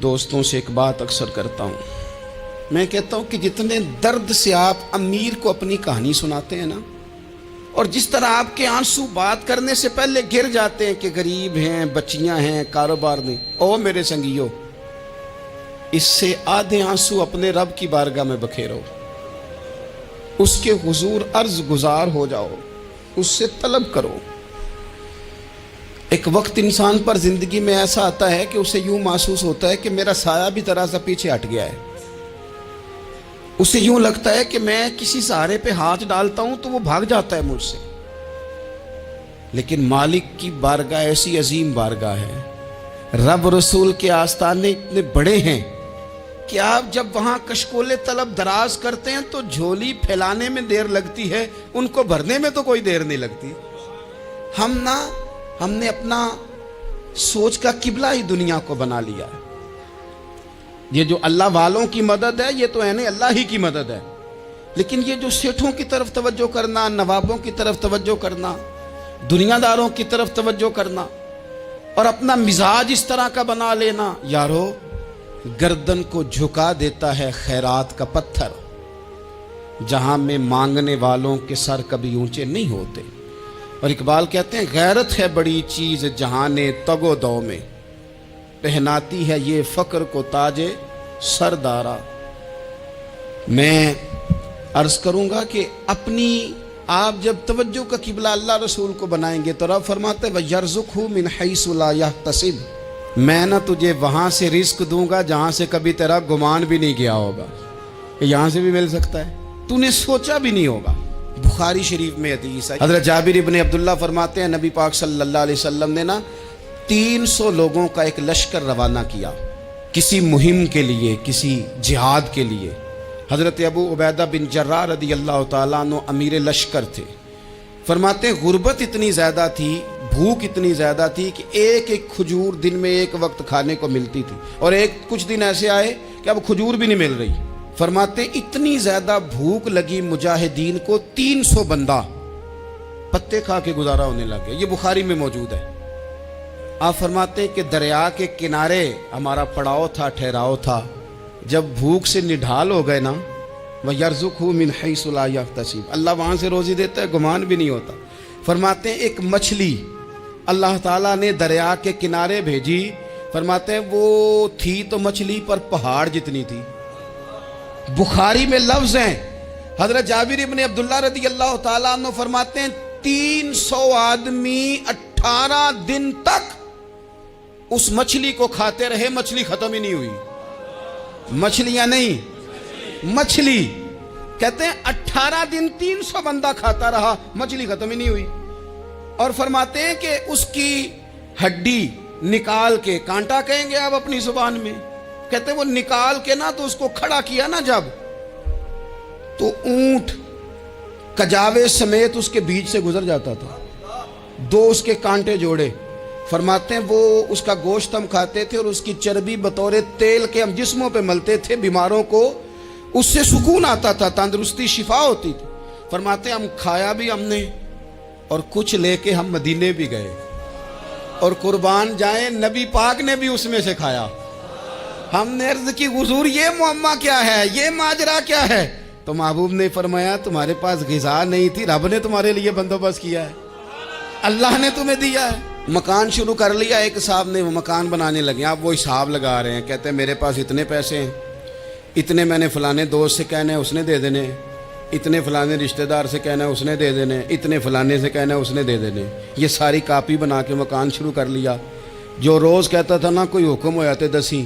دوستوں سے ایک بات اکثر کرتا ہوں، میں کہتا ہوں کہ جتنے درد سے آپ امیر کو اپنی کہانی سناتے ہیں نا، اور جس طرح آپ کے آنسو بات کرنے سے پہلے گر جاتے ہیں کہ غریب ہیں، بچیاں ہیں، کاروبار نہیں، او میرے سنگیو، اس سے آدھے آنسو اپنے رب کی بارگاہ میں بکھیرو، اس کے حضور عرض گزار ہو جاؤ، اس سے طلب کرو۔ ایک وقت انسان پر زندگی میں ایسا آتا ہے کہ اسے یوں محسوس ہوتا ہے کہ میرا سایہ بھی ذرا سا پیچھے ہٹ گیا ہے، اسے یوں لگتا ہے کہ میں کسی سہارے پہ ہاتھ ڈالتا ہوں تو وہ بھاگ جاتا ہے مجھ سے، لیکن مالک کی بارگاہ ایسی عظیم بارگاہ ہے، رب رسول کے آستانے اتنے بڑے ہیں کہ آپ جب وہاں کشکول طلب دراز کرتے ہیں تو جھولی پھیلانے میں دیر لگتی ہے، ان کو بھرنے میں تو کوئی دیر نہیں لگتی۔ ہم نے اپنا سوچ کا قبلہ ہی دنیا کو بنا لیا ہے۔ یہ جو اللہ والوں کی مدد ہے یہ تو اللہ ہی کی مدد ہے، لیکن یہ جو سیٹھوں کی طرف توجہ کرنا، نوابوں کی طرف توجہ کرنا، دنیا داروں کی طرف توجہ کرنا اور اپنا مزاج اس طرح کا بنا لینا، یارو گردن کو جھکا دیتا ہے خیرات کا پتھر، جہاں میں مانگنے والوں کے سر کبھی اونچے نہیں ہوتے۔ اور اقبال کہتے ہیں غیرت ہے بڑی چیز جہان تگ و دو میں، پہناتی ہے یہ فقر کو تاج سردارا۔ میں عرض کروں گا کہ اپنی آپ جب توجہ کا قبلہ اللہ رسول کو بنائیں گے تو رب فرماتے ہیں وَيَرْزُقْهُ مِنْ حَيْثُ لَا يَحْتَسِبُ، میں نہ تجھے وہاں سے رزق دوں گا جہاں سے کبھی تیرا گمان بھی نہیں گیا ہوگا کہ یہاں سے بھی مل سکتا ہے، تو نے سوچا بھی نہیں ہوگا۔ بخاری شریف میں حدیث ہے، حضرت جابر ابن عبداللہ فرماتے ہیں نبی پاک صلی اللہ علیہ وسلم نے 300 لوگوں کا ایک لشکر روانہ کیا کسی مہم کے لیے، کسی جہاد کے لیے۔ حضرت ابو عبیدہ بن جراح رضی اللہ تعالیٰ عنہ امیر لشکر تھے۔ فرماتے ہیں غربت اتنی زیادہ تھی، بھوک اتنی زیادہ تھی کہ ایک ایک کھجور دن میں ایک وقت کھانے کو ملتی تھی، اور کچھ دن ایسے آئے کہ اب کھجور بھی نہیں مل رہی۔ فرماتے ہیں اتنی زیادہ بھوک لگی مجاہدین کو 300 بندہ پتے کھا کے گزارا ہونے لگے، یہ بخاری میں موجود ہے۔ آپ فرماتے ہیں کہ دریا کے کنارے ہمارا پڑاؤ تھا، ٹھہراؤ تھا، جب بھوک سے نڈھال ہو گئے نا، وَيَرْزُقْهُ مِنْ حَيْثُ لَا يَحْتَسِبُ، اللہ وہاں سے روزی دیتا ہے، گمان بھی نہیں ہوتا۔ فرماتے ہیں ایک مچھلی اللہ تعالیٰ نے دریا کے کنارے بھیجی، فرماتے ہیں وہ تھی تو مچھلی پر پہاڑ جتنی تھی۔ بخاری میں لفظ ہیں، حضرت جابر ابن عبداللہ رضی اللہ تعالیٰ عنہ فرماتے ہیں 300 آدمی 18 دن تک اس مچھلی کو کھاتے رہے، مچھلی ختم ہی نہیں ہوئی۔ مچھلیاں نہیں، مچھلی کہتے ہیں 18 دن 300 بندہ کھاتا رہا، مچھلی ختم ہی نہیں ہوئی۔ اور فرماتے ہیں کہ اس کی ہڈی نکال کے، کانٹا کہیں گے آپ اپنی زبان میں، کہتے ہیں وہ نکال کے نا تو اس کو کھڑا کیا نا جب، تو اونٹ کجاوے سمیت اس کے بیچ سے گزر جاتا تھا، 2 اس کے کانٹے جوڑے۔ فرماتے ہیں وہ اس کا گوشت ہم کھاتے تھے اور اس کی چربی بطور تیل کے ہم جسموں پہ ملتے تھے، بیماروں کو اس سے سکون آتا تھا، تندرستی شفا ہوتی تھی۔ فرماتے ہیں ہم کھایا بھی ہم نے، اور کچھ لے کے ہم مدینے بھی گئے، اور قربان جائیں نبی پاک نے بھی اس میں سے کھایا۔ ہم نے عرض کی حضور یہ معمہ کیا ہے، یہ ماجرا کیا ہے؟ تو محبوب نے فرمایا تمہارے پاس غذا نہیں تھی، رب نے تمہارے لیے بندوبست کیا ہے، اللہ نے تمہیں دیا ہے۔ مکان شروع کر لیا ایک صاحب نے، وہ مکان بنانے لگے، آپ وہ حساب لگا رہے ہیں، کہتے ہیں میرے پاس اتنے پیسے ہیں، اتنے میں نے فلانے دوست سے کہنا ہے اس نے دے دینے، اتنے فلانے رشتہ دار سے کہنا ہے اس نے دے دینے، اتنے فلانے سے کہنا ہے اس نے دے دینے۔ یہ ساری کاپی بنا کے مکان شروع کر لیا۔ جو روز کہتا تھا نا کوئی حکم ہو جاتے 10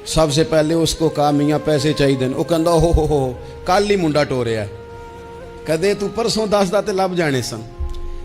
سب سے پہلے اس کو کہا میاں پیسے چاہیے دن، وہ کہندا ہو کل ہی منڈا ٹوریا ہے، کدے تو پرسوں 10 داتے لب جانے سن۔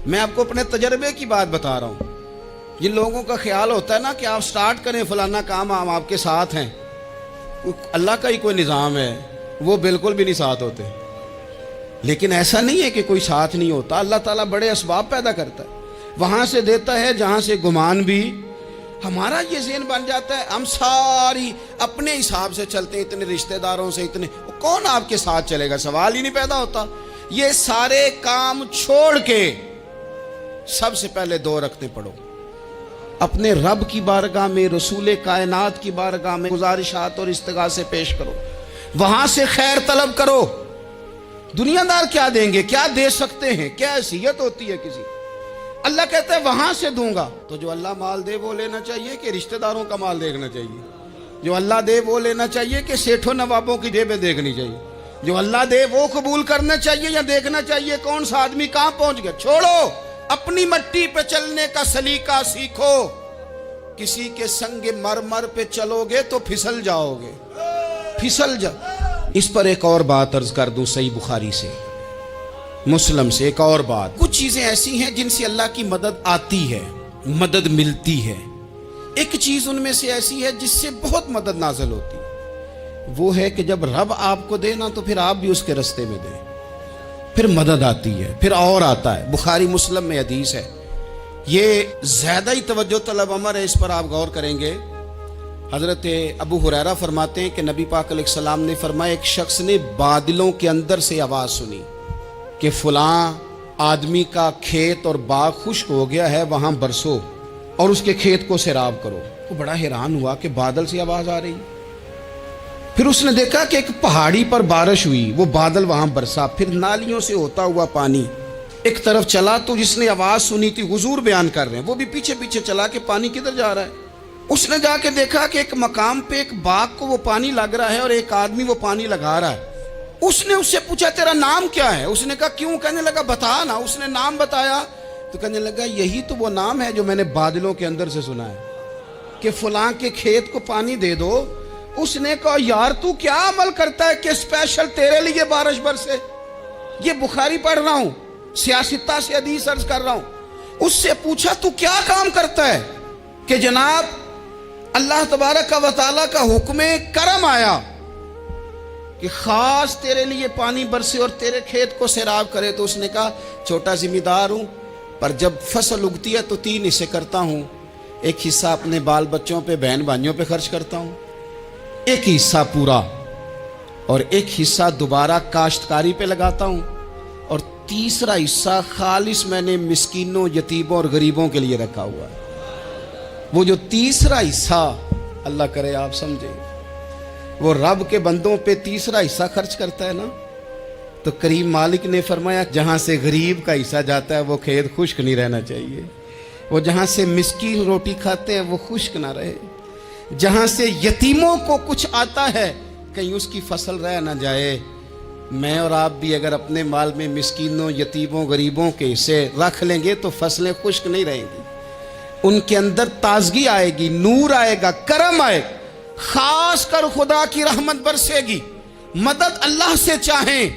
میں آپ کو اپنے تجربے کی بات بتا رہا ہوں۔ یہ لوگوں کا خیال ہوتا ہے نا کہ آپ سٹارٹ کریں فلانا کام، ہم آپ کے ساتھ ہیں، اللہ کا ہی کوئی نظام ہے، وہ بالکل بھی نہیں ساتھ ہوتے۔ لیکن ایسا نہیں ہے کہ کوئی ساتھ نہیں ہوتا، اللہ تعالیٰ بڑے اسباب پیدا کرتا ہے، وہاں سے دیتا ہے جہاں سے گمان بھی۔ ہمارا یہ ذہن بن جاتا ہے ہم ساری اپنے حساب سے چلتے ہیں، اتنے رشتہ داروں سے، اتنے کون آپ کے ساتھ چلے گا، سوال ہی نہیں پیدا ہوتا۔ یہ سارے کام چھوڑ کے سب سے پہلے 2 رکعتیں پڑھو، اپنے رب کی بارگاہ میں، رسول کائنات کی بارگاہ میں گزارشات اور استغاثے پیش کرو، وہاں سے خیر طلب کرو۔ دنیا دار کیا دیں گے، کیا دے سکتے ہیں، کیا حیثیت ہوتی ہے کسی؟ اللہ کہتا ہے وہاں سے دوں گا۔ تو جو اللہ مال دے وہ لینا چاہیے کہ رشتہ داروں کا مال دیکھنا چاہیے؟ جو اللہ دے وہ لینا چاہیے کہ سیٹھوں نوابوں کی جیبیں دیکھنی چاہیے؟ جو اللہ دے وہ قبول کرنا چاہیے یا دیکھنا چاہیے کون سا آدمی کہاں پہنچ گیا؟ چھوڑو، اپنی مٹی پہ چلنے کا سلیقہ سیکھو۔ کسی کے سنگ مرمر پہ چلو گے تو پھسل جاؤ گے، پھسل جا۔ اس پر ایک اور بات عرض کر دوں، صحیح بخاری سے، مسلم سے ایک اور بات۔ کچھ چیزیں ایسی ہیں جن سے اللہ کی مدد آتی ہے، مدد ملتی ہے۔ ایک چیز ان میں سے ایسی ہے جس سے بہت مدد نازل ہوتی ہے، وہ ہے کہ جب رب آپ کو دے نا تو پھر آپ بھی اس کے رستے میں دیں، پھر مدد آتی ہے، پھر اور آتا ہے۔ بخاری مسلم میں حدیث ہے، یہ زیادہ ہی توجہ طلب امر ہے، اس پر آپ غور کریں گے۔ حضرت ابو ہریرہ فرماتے ہیں کہ نبی پاک علیہ السلام نے فرمایا ایک شخص نے بادلوں کے اندر سے آواز سنی کہ فلاں آدمی کا کھیت اور باغ خشک ہو گیا ہے، وہاں برسو اور اس کے کھیت کو سیراب کرو۔ وہ بڑا حیران ہوا کہ بادل سے آواز آ رہی۔ پھر اس نے دیکھا کہ ایک پہاڑی پر بارش ہوئی، وہ بادل وہاں برسا، پھر نالیوں سے ہوتا ہوا پانی ایک طرف چلا۔ تو جس نے آواز سنی تھی، حضور بیان کر رہے ہیں، وہ بھی پیچھے پیچھے چلا کہ پانی کدھر جا رہا ہے۔ اس نے جا کے دیکھا کہ ایک مقام پہ ایک باغ کو وہ پانی لگ رہا ہے اور ایک آدمی وہ پانی لگا رہا ہے۔ اس نے اس سے پوچھا تیرا نام کیا ہے؟ اس نے کہا کیوں؟ کہنے لگا بتا نا۔ اس نے نام بتایا تو کہنے لگا یہی تو وہ نام ہے جو میں نے بادلوں کے اندر سے سنا ہے کہ فلاں کے کھیت کو پانی دے دو۔ اس نے کہا یار تو کیا عمل کرتا ہے کہ اسپیشل تیرے لیے بارش برسے؟ یہ بخاری پڑھ رہا ہوں، سیاستہ سے حدیث عرض کر رہا ہوں۔ اس سے پوچھا تو کیا کام کرتا ہے کہ جناب اللہ تبارک و تعالیٰ کا حکم کرم آیا کہ خاص تیرے لیے پانی برسے اور تیرے کھیت کو سیراب کرے؟ تو اس نے کہا چھوٹا ذمہ دار ہوں، پر جب فصل اگتی ہے تو 3 حصے کرتا ہوں۔ ایک حصہ اپنے بال بچوں پہ، بہن بھائیوں پہ خرچ کرتا ہوں، ایک حصہ پورا، اور ایک حصہ دوبارہ کاشتکاری پہ لگاتا ہوں، اور تیسرا حصہ خالص میں نے مسکینوں، یتیموں اور غریبوں کے لیے رکھا ہوا ہے۔ وہ جو تیسرا حصہ، اللہ کرے آپ سمجھیں، وہ رب کے بندوں پہ تیسرا حصہ خرچ کرتا ہے نا، تو کریم مالک نے فرمایا جہاں سے غریب کا حصہ جاتا ہے وہ کھیت خشک نہیں رہنا چاہیے، وہ جہاں سے مسکین روٹی کھاتے ہیں وہ خشک نہ رہے، جہاں سے یتیموں کو کچھ آتا ہے کہیں اس کی فصل رہ نہ جائے۔ میں اور آپ بھی اگر اپنے مال میں مسکینوں، یتیموں، غریبوں کے حصے رکھ لیں گے تو فصلیں خشک نہیں رہیں گی، ان کے اندر تازگی آئے گی، نور آئے گا، کرم آئے گا، خاص کر خدا کی رحمت برسے گی۔ مدد اللہ سے چاہیں،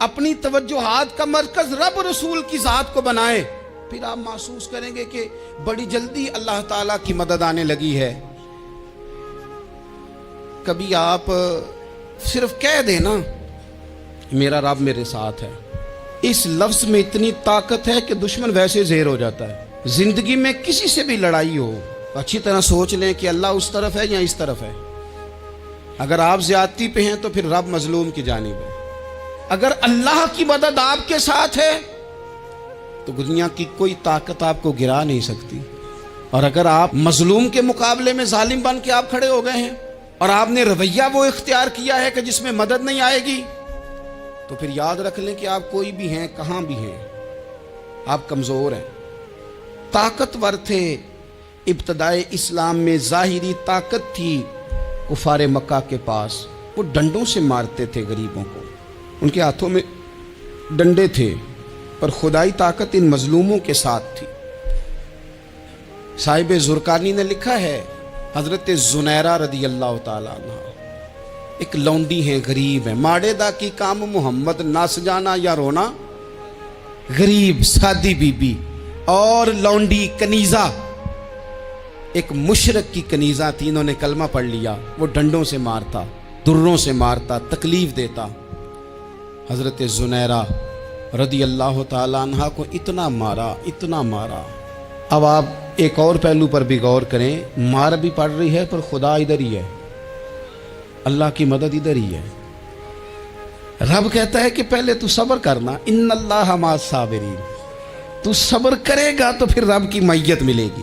اپنی توجہات کا مرکز رب رسول کی ذات کو بنائیں، پھر آپ محسوس کریں گے کہ بڑی جلدی اللہ تعالیٰ کی مدد آنے لگی ہے۔ کبھی آپ صرف کہہ دیں نا میرا رب میرے ساتھ ہے، اس لفظ میں اتنی طاقت ہے کہ دشمن ویسے زہر ہو جاتا ہے۔ زندگی میں کسی سے بھی لڑائی ہو، اچھی طرح سوچ لیں کہ اللہ اس طرف ہے یا اس طرف ہے۔ اگر آپ زیادتی پہ ہیں تو پھر رب مظلوم کی جانب ہے۔ اگر اللہ کی مدد آپ کے ساتھ ہے تو دنیا کی کوئی طاقت آپ کو گرا نہیں سکتی، اور اگر آپ مظلوم کے مقابلے میں ظالم بن کے آپ کھڑے ہو گئے ہیں اور آپ نے رویہ وہ اختیار کیا ہے کہ جس میں مدد نہیں آئے گی، تو پھر یاد رکھ لیں کہ آپ کوئی بھی ہیں، کہاں بھی ہیں، آپ کمزور ہیں۔ طاقتور تھے ابتدائے اسلام میں، ظاہری طاقت تھی کفار مکہ کے پاس، وہ ڈنڈوں سے مارتے تھے غریبوں کو، ان کے ہاتھوں میں ڈنڈے تھے، پر خدائی طاقت ان مظلوموں کے ساتھ تھی۔ صاحب زرقانی نے لکھا ہے، حضرت زنیرہ رضی اللہ تعالیٰ عنہ ایک لونڈی ہیں، غریب ہیں، ماڑے دا کی کام محمد، ناس جانا یا رونا، غریب سادی بی بی اور لونڈی کنیزہ، ایک مشرک کی کنیزہ تھی، انہوں نے کلمہ پڑھ لیا، وہ ڈنڈوں سے مارتا، دروں سے مارتا، تکلیف دیتا۔ حضرت زنیرہ رضی اللہ تعالیٰ عنہ کو اتنا مارا، اتنا مارا۔ اب آپ ایک اور پہلو پر بھی غور کریں، مار بھی پڑ رہی ہے پر خدا ادھر ہی ہے، اللہ کی مدد ادھر ہی ہے۔ رب کہتا ہے کہ پہلے تو صبر کرنا، ان اللہ مع الصابرین، تو صبر کرے گا تو پھر رب کی معیت ملے گی،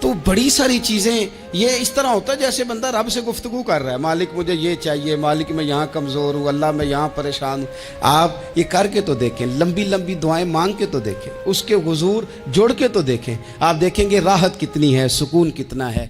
تو بڑی ساری چیزیں یہ اس طرح ہوتا ہے جیسے بندہ رب سے گفتگو کر رہا ہے، مالک مجھے یہ چاہیے، مالک میں یہاں کمزور ہوں، اللہ میں یہاں پریشان ہوں۔ آپ یہ کر کے تو دیکھیں، لمبی لمبی دعائیں مانگ کے تو دیکھیں، اس کے حضور جوڑ کے تو دیکھیں، آپ دیکھیں گے راحت کتنی ہے، سکون کتنا ہے۔